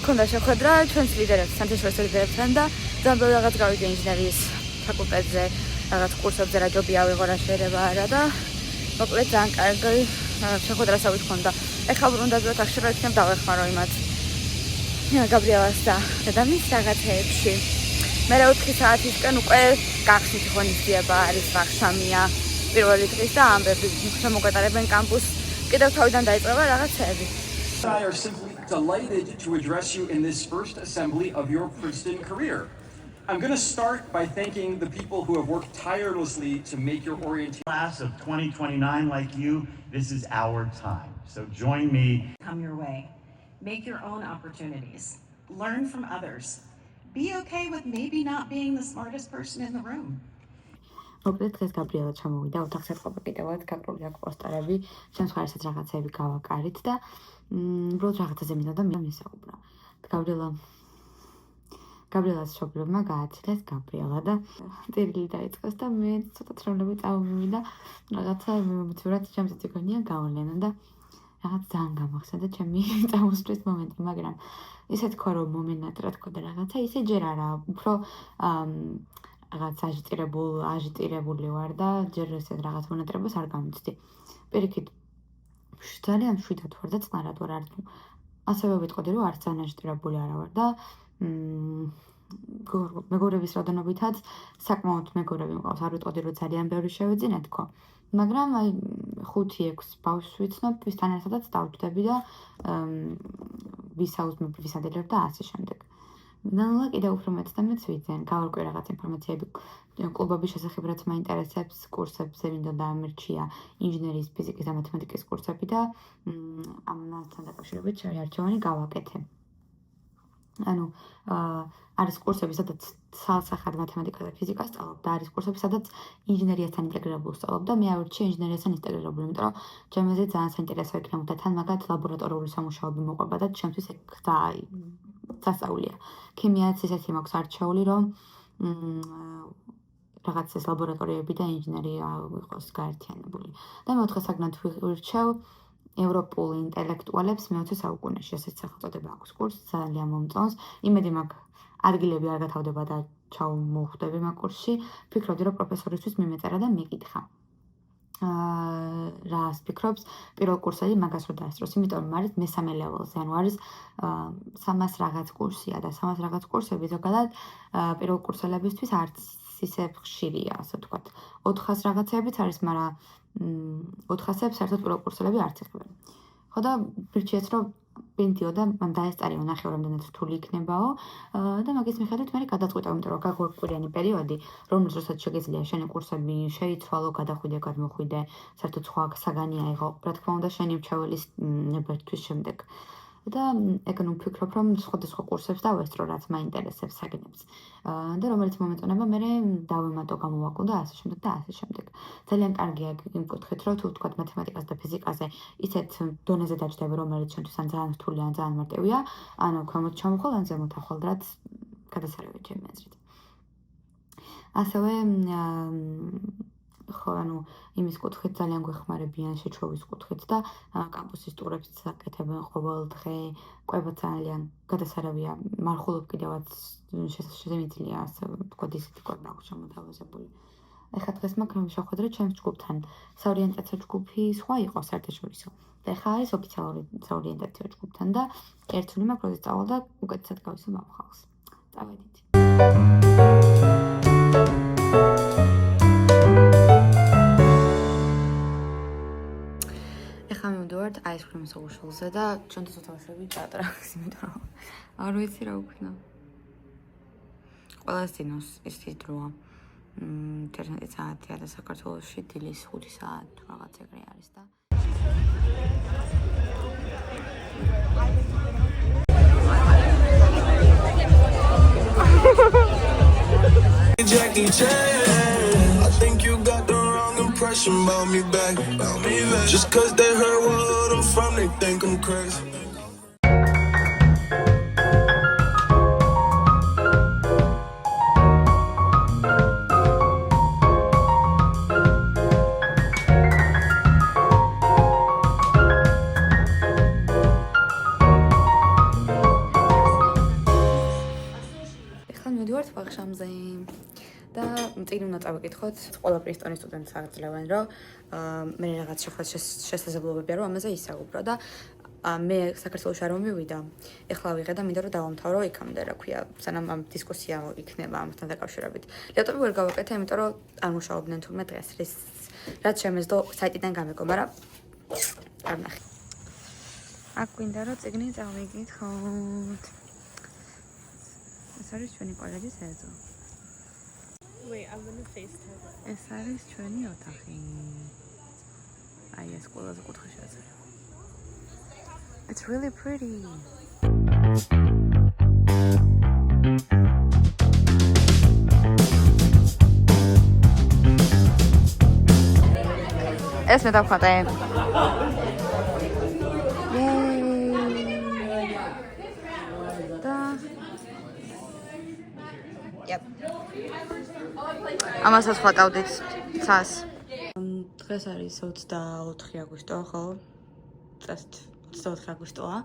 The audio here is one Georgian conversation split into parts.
მქონდა შეხვედრა ჩვენს ლიდერებთან, საერთაშორისო ლიდერებთან და ძალიან რაღაც გავიგე ინჟინერიის ფაკულტეტზე, რაღაც კურსებზე რა ჯობია ავიღო, რა შეიძლება არა და მოკლედ ძალიან კარგი შეხვედრასავით ჰქონდა. ეხლა ბრუნდა ვიდრე აქ შეიძლება იქნებ დავეხმარო იმათ გაბრიელას და დედამის რაღაცეებში. მე 4 საათისკენ უკვე გახსნით ღონისძიება არის ვახშამია პირველი დღის და ამბები შემოგატარებენ კამპუსს. კიდევ თავიდან დაიწყება რაღაცეები. I are simply delighted to address you in this first assembly of your Princeton career. I'm going to start by thanking the people who have worked tirelessly to make your orientation. Class of 2029 like you, this is our time. So join me. Come your way. Make your own opportunities. Learn from others. Be okay with maybe not being the smartest person in the room. მოკლედ დღეს გაბრიელა ჩამოვიდა ოთახს ეთყობა კიდევაც გაკრული აქვს პოსტერები, შემთხვევაში რაღაცეები გავაკარით და უბრალოდ რაღაცაზე მინდა და მისაუბრა. გაბრიელას მშობლებმა გააცილეს გაბრიელა და წერილი დაიწყეს და მე ცოტა თრევლები წავმივიდა რაღაცა მოცურათ ჩემს ციგონია გავლენა და რაღაც ძალიან გამახსენდა ჩემი წამოსვლის მომენტი, მაგრამ ისე თქვა რომ მომენტად რა თქო და რაღაცა ისე ჯერ არა, უფრო რაღაც აჟიტირებული ვარ და ჯერ ესეთ რაღაც მონატრებას არ გამიცდი. პირიქით ძალიან მშვიდად ვარ და წყნარად ვარ, ასევე ვიტყოდი რომ არც ძალიან აჟიტირებული არა ვარ და მეგობრების რაოდენობითაც საკმაოდ მეგობრები მყავს, არ ვიტყოდი რომ ძალიან ბევრი შევეძინე თქო. მაგრამ აი 5-6 ბავშვს ვიცნობ, ვისთან ერთადაც დავჯდები და ვისადელებ და ასე შემდეგ. ნალა კიდევ უფრო მეც და მეც ვიძენ, გავარკვე რაღაც ინფორმაციები კლუბების შესახებ, რაც მაინტერესებს, კურსებზე მინდოდა ამერჩია ინჟინერიის, ფიზიკის და მათემატიკის კურსები და ამასთან დაკავშირებით შეარჩევანი გავაკეთე. ანუ არის კურსები, სადაც სასახად მათემატიკას და ფიზიკას სწავლობ და არის კურსები, სადაც ინჟინერიასთან ინტეგრირებულს სწავლობ და მე ავირჩიე ინჟინერიასთან ინტეგრირებული, იმიტომ რომ ჩემზე ძალიან საინტერესო იქნებოდა თან მაგათ ლაბორატორიული სამუშაოები მოყვება და ჩემთვის ეგ სასწაულია. ქიმიაც ისეთი მაქვს არჩეული, რომ რაღაც ეს ლაბორატორიები და ინჟინერია იყოს გაერთიანებული. და მეოთხე საგნად ვირჩევ ევროპულ ინტელექტუალებს მე-20 საუკუნეში, ესეც სახელწოდება აქვს კურსს, ძალიან მომწონს. იმედი მაქვს ადგილები არ გათავდება და ჩავმოვხვდები მაგ კურსში. ფიქრობდი რომ პროფესორისთვის მიმეწერა და მიკითხა. რას ფიქრობს პირველ კურსელი მაგას რო დაესწროს, იმიტომ რომ არის მესამე ლეველზე, ანუ არის 300 რაღაც კურსია და 300 რაღაც კურსები ზოგადად პირველ კურსელებისთვის არც ისე ხშირია, ასე ვთქვათ. 400 რაღაცეებიც არის, მაგრამ 400-ებს საერთოდ პირველ კურსელები არც იღებენ. ხო და ვირჩიეთ რომ პენტიო და მან დაესწარიო ნახე რომ რამდენად რთული იქნებაო და მაგის მიხედვით მე გადაწყვიტა, იმიტომ რომ გაგვაკვირიანი პერიოდი, რომელიც როსაც შეგიძლია შენი კურსები შეიცვალო, გადახვიდე, გადმოხვიდე, საერთოდ სხვა საგანი აიღო, რა თქმა უნდა, შენი მრჩეველის ნებერთვის შემდეგ. და ეგ ვფიქრობ, რომ სხვადასხვა კურსებს დავესწრო, რაც მაინტერესებს საგნებს. და რომელიც მომეწონება მე დავემატო, გამოვაკლო და ასე შემდეგ და ასე შემდეგ. ძალიან კარგია იმ კუთხით, რომ თუ ვთქვათ მათემატიკას და ფიზიკაზე ისეთ დონეზე დაჯდები, რომელიც ჩვენთვის ან ძალიან რთულია, ან ძალიან მარტივია, ანუ ქვემოთ ჩამოხვალ, ან ზემოთ ახვალ, რაც გადასარევია ჩემი აზრით. ასევე ხო, ანუ იმის კუთხით ძალიან გვეხმარებიან შეჩვევის კუთხით და კამპუსის ტურებს აკეთებენ ყოველ დღე, ყვება ძალიან გადასარევია, მარხულობ კიდევაც შესაძლია, ასე ვთქვათ, ისეთი ყვება აქვს შემოთავაზებული. ეხლა დღეს მაქვს შეხვედრა ჩემს ჯგუფთან. საორიენტაციო ჯგუფი სხვა იყო საერთაშორისო. და ეხლა არის ოფიციალური საორიენტაციო ჯგუფთან და ერთული მაქვს როდის წავალ და უკეთესად გავისმენთ ხალხს. წავედით. ეხლა მივდივართ აისკრიმის უშულზე და ჩვენთვის უთავსები ჭატრაკს, იმიტომ რომ არ ვიცი რა ვქნა. ყველას დინოს ისეთი დროა. 11 საათია და საქართველოში დილის 5 საათი თუ რაღაც ეგრე არის და Jackie Chan, I think you got the wrong impression about me back. Just cause they heard where I'm from, they think I'm crazy. დავიკითხოთ. ყველა პრინსტონის სტუდენტს აღძლევენ, რომ მე რაღაც შესაძლებლობები არ ამაზე ისაუბრო და მე საქართველოში არ მომივიდა. ეხლა ვიღე და მინდა რომ დავამთავრო იქამდე, რა ქვია, სანამ ამ დისკუსია იქნება ამასთან დაკავშირებით. ლეპტოპი ვერ გავაკეთე, იმიტომ რომ არ მუშაობდნენ თურმე დღეს. რაც შემეძლო საიტიდან გამეკო, მაგრამ არ ნახე. აქ გვინდა რომ წიგნი წავიკითხოთ. ეს არის ჩვენი კოლეჯის ეზო. Wait, I'm gonna FaceTime her. ეს არის ჩვენი ოთახი. აი ეს ყველაზე კუთხე შეაძლია. It's really pretty. ეს მე დავხატე. ამასაც ხატავდით ცას. დღეს არის 24 აგვისტო, ხო? წესთ 24 აგვისტოა.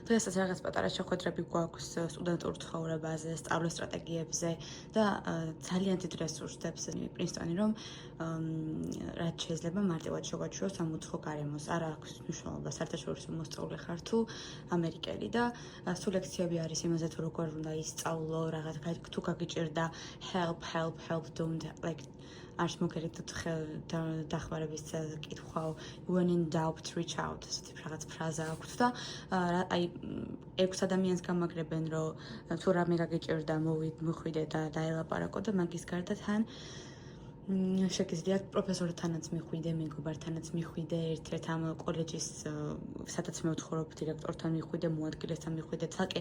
დღესაც რაღაც პატარა შეხვედრები გვაქვს სტუდენტურ ცხოვრებაზე, სწავლის სტრატეგიებზე და ძალიან დიდ რესურსებს პრინსტონი, რომ რაც შეიძლება მარტივად შევაჩვიოს ამ უცხო გარემოს. არ აქვს მნიშვნელობა საერთაშორისო მოსწავლე ხარ თუ ამერიკელი და სულ ლექციები არის იმაზე თუ როგორ უნდა ისწავლო, რაღაც თუ გაგიჭირდა help don't like არც მოგერიდოთ დახმარების კითხვა when in doubt reach out ესეთი რაღაც ფრაზა აქვს და აი 6 ადამიანს გამაგრებენ რომ თუ რამე გაგიჭირდა მოხვიდე და დაელაპარაკო და მაგის გარდა თან შეგიძლიათ პროფესორთანაც მიხვიდე, მეგობართანაც მიხვიდე, ერთ-ერთ ამ კოლეჯის სადაც მე ვცხოვრობ დირექტორთან მიხვიდე, მოადგილესთან მიხვიდე, თალკე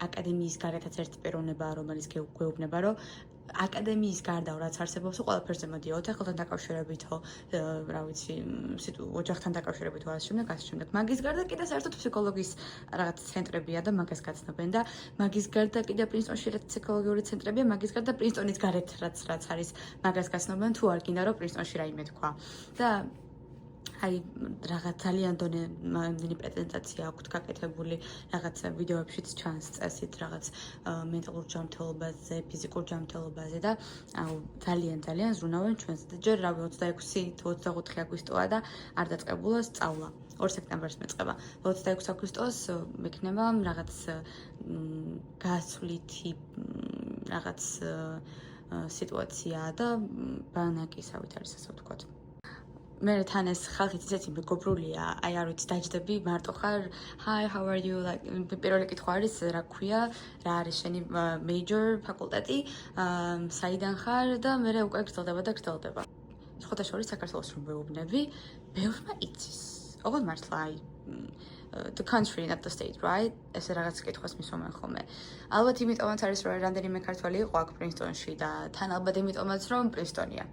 აკადემიის გარეთაც ერთი პიროვნებაა, რომელიც გვეუბნება, რომ აკადემიის გარდა რაც არსებობს, ყველაფერზე მოდიოთ, ახლთან დაკავშირებითო, რა ვიცი, ოჯახთან დაკავშირებითო ასე შემდეგ. მაგის გარდა კიდე საერთოდ ფსიქოლოგიის რაღაც ცენტრებია და მაგას გაცნობენ და მაგის გარდა კიდე პრინსტონში რაც ფსიქოლოგიური ცენტრებია, მაგის გარდა პრინსტონის გარეთ რაც არის, მაგას გაცნობენ თუ არ გინდა რომ პრინსტონში რაიმე თქვა. და აი რაღაც ძალიან დონემდენი პრეზენტაცია აქვს გაკეთებული, რაღაც ვიდეოებშიც ჩანს წესით, რაღაც მენტალურ ჯანმრთელობაზე, ფიზიკურ ჯანმრთელობაზე და ძალიან ზრუნავენ ჩვენს. ჯერ რავი 26 თუ 25 აგვისტოა და არ დაწყებულა სწავლა. 2 სექტემბერს მეწყება. 26 აგვისტოს მექნება რაღაც გასვლითი რაღაც სიტუაცია და ბანაკისავით არის ასე ვთქვათ. მე თან ეს ხალხიც ისეთი მეგობრულია, აი არ ვიცი დაჯდები მარტო ხარ, hi how are you like პირველი კითხვა არის რა ქვია, რა არის შენი major ფაკულტეტი, საიდან ხარ და მე უკვე გრძელდება. სხვათა შორის საქართველოს რომ ვეუბნები, ბევრმა იცის. ოღონდ მართლა აი the country not the state, right? ესე რაღაც კითხვას მისვამენ ხოლმე. ალბათ იმიტომაც არის რომ რამდენიმე ქართველი იყო აქ პრინსტონში და თან ალბათ იმიტომაც რომ პრინსტონია.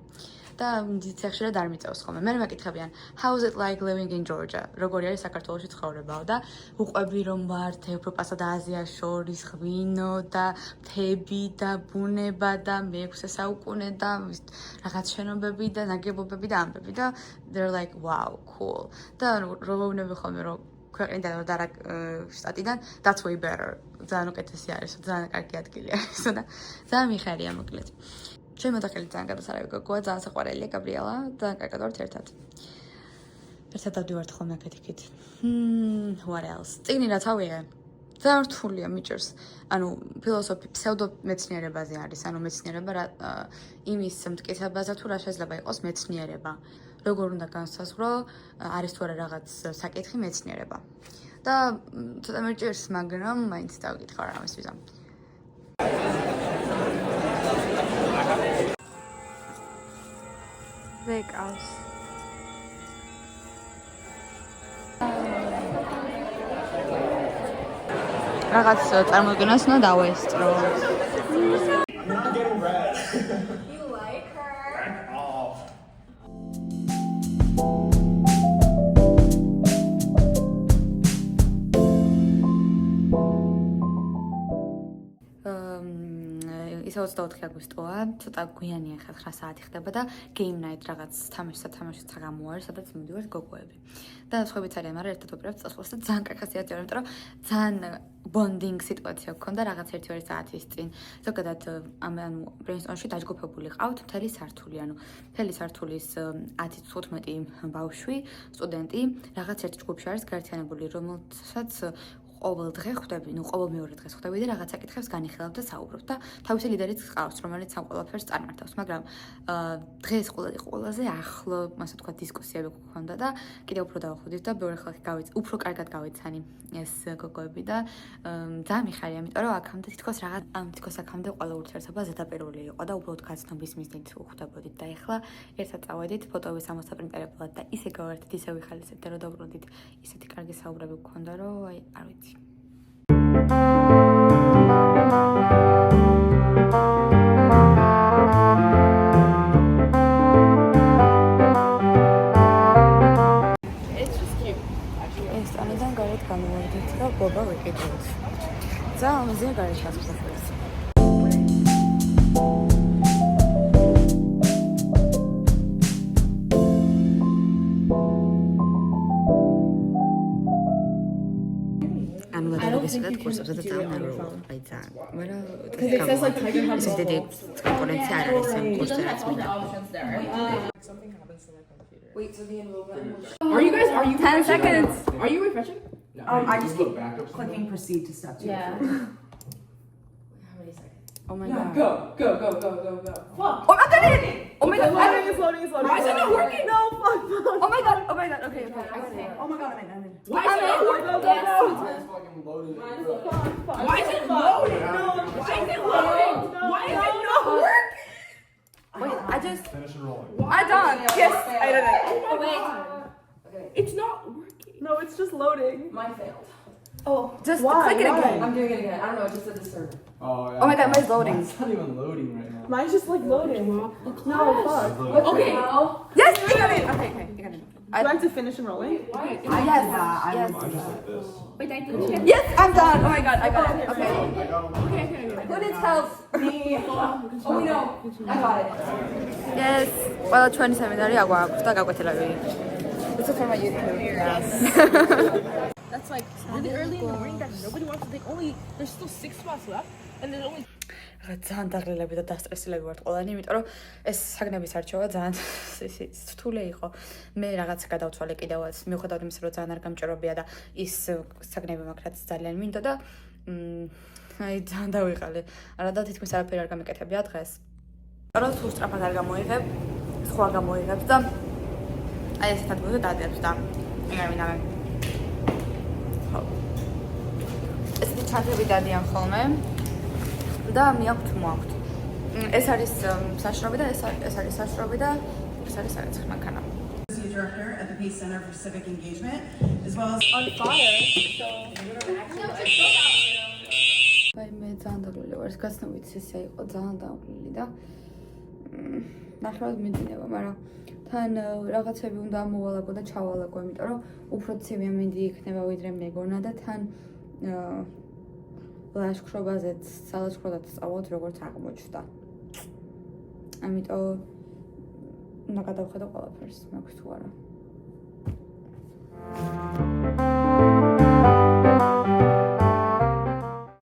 და ძიცეხშრად არ მიწევს ხოლმე. მე მეკითხებიან, how is it like living in Georgia? როგორი არის საქართველოში ცხოვრებაო და უყვები რომ ვართ ევროპასა და აზიას შორის ღვინო და მთები და ბუნება და მე-6 საუკუნე და რაღაც შენობები და ნაგებობები და ამბები და they're like wow, cool. და როვეუბნები ხოლმე რომ ქვეყნიდან და რა შტატიდან that's way better. ძალიან უკეთესი არის, ძალიან კარგი ადგილი არის და ძალიან მიხარია მოკლედ. ჩემი მოთხრელი ძალიან გადასარავი გოგოა, ძალიან საყვარელია გაბრიელა, ძალიან კარგად ვართ ერთად. ერთად დავდივართ ხოლმე აქეთ-იქით. What else? წიგნი რაც ავიღე, ძალიან რთულია მიჭერს. ანუ ფილოსოფი, ფსევდომეცნიერებაზე არის, ანუ მეცნიერება იმის მტკიცებაზე თუ რა შეიძლება იყოს მეცნიერება. როგორ უნდა განსაზღვრო, არის თუ არა რაღაც საკითხი მეცნიერება. და ცოტა მიჭერს, მაგრამ მაინც დავკითხავ რამეს ვიზა. ვეკავს. რაღაც წარმოდგენას უნდა დავესწრო. I'm not getting red. You like her? Back off. ისე 24 აგვისტოა, ცოტა გვიანია ხა 9 საათი ხდება და game night რაღაც თამაშიც გამოარი, სადაც მივდივართ გოგოები. და სხვაებიც არიან, მაგრამ ერთად ვაპირებთ წასვლას და ძალიან კარგი ხასიათია, იმიტომ რომ ძალიან bonding სიტუაცია გქონდა რაღაც 1-2 საათის წინ. ზოგადად ამ brainstorm-ში დაჯგუფებული ყავთ მთელი სართული, ანუ მთელი სართულის 10-15 ბავშვი, სტუდენტი, რაღაც ერთ ჯგუფში არის გაერთიანებული, რომელსაც ყოველ დღე ხვდები, ყოველ მეორე დღეს ხვდები და რაღაც საკითხებს განიხილავთ და საუბრობთ და თავისი ლიდერიც გყავს, რომელიც ამ ყველაფერს წარმართავს, მაგრამ დღეს ყველაზე ახლო, ასე ვთქვათ, დისკუსიები გქონდა და კიდევ უფრო დავხვდით და ბევრი ხალხი უფრო კარგად გავიცანი ეს გოგოები და ძალიან მიხარია, იმიტომ რომ აქამდე თითქოს აქამდე ყველა ურთიერთობა ზედაპირული იყო და უბრალოდ გაცნობის მიზნით ვხვდებოდით და ეხლა ერთად წავედით ფოტოების ამოსაპრინტერებლად და ისე გავერთით, ისე ვიხალისებთ და რომ დავბრუნდით, ისეთი კარგი საუბრები გქონდა, რომ აი, არ ვიცი. ესტანიდან გარეთ გამოვედით და ბობა ვიყიდით. ძალიან ამაზე გარეთ გასწრაფეს. That course of the town like that. Because they konkurencja არის ამ კურსებს მინდა. Something happens to my computer. Wait, so the enrollment. Are you 10 seconds. Are you refreshing? No, I just keep backup clicking proceed to step 2. Yeah. How many seconds? Oh my Yeah, god. go. Fuck. Oh my god. Oh my god. It's loading. Why is it not working? No, fuck. Oh my god. Okay, I got it. Oh my god, I'm in. Why is it not working? It's fucking loading. Why is it loading? No. Why is it loading? Why is it not working? Wait, I just Finish enrolling. I done. Yes, I did it. Oh, wait. Okay. It's not working. No, it's just loading. Mine failed. Oh. Just Why? click it again. I'm doing it again. I don't know, it just said the server. Oh, yeah. Oh my god, mine's loading. It's not even loading right now. Mine's just like loading. No, fuck. Okay. Yes, you got it. Okay, you got it. Do I have to finish enrolling? Yes. I'm just like this. Wait, I did. Yes, I'm done. Oh my god, I got it. Okay. I got him. Okay. Who needs help? Me. Oh no, I got it. Yes. Well, 20 seminary აგვაქვს და გაგვეთელავი. This is for my YouTube. Yes. That's like really early in the morning that nobody wants to take. There's still 6 spots left, and there's only. ძალიან დაღლილები და დასტრესილები ვართ ყველანი, იმიტომ რომ ეს საგნების არჩევა ძალიან რთული იყო. მე რაღაც გადავცვალე კიდევაც, მიუხედავად იმისა, რომ ძალიან არ გამჭირობია და ის საგნები მაქვს რაც ძალიან მინდო და აი ძალიან დავიყალე. არა და თითქმის არაფერი არ გამეკეთებია დღეს. რომ თუ სწრაფად არ გამოიღებ, სხვა გამოიღებს და აი ესეთ ადგილზე დადებს და მინდა. ხო. ესეთი ჩანთები დადიან ხოლმე. და მიაქვთ მოაქვთ. ეს არის საშრობი და ეს არის საშრობი და ეს არის საერთო მანქანა. Director at the Pace Center for Civic Engagement, as well as On fire. So. აი მე ძალიან დაგლილი ვარ. გასნობით სესია იყო ძალიან დაგლილი და ნახევარად მიძინება, მაგრამ თან რაღაცები უნდა ამოვალაგო და ჩავალაგო, იმიტომ რომ უფრო ცივი ამინდი იქნება ვიდრე მეგონა და თან ლაშქრობაზეც, სალაშქროდაც სწავლობთ როგორც აღმოჩნდა. ამიტომ უნდა გადავხედო ყველაფერს, მაქვს თუ არა.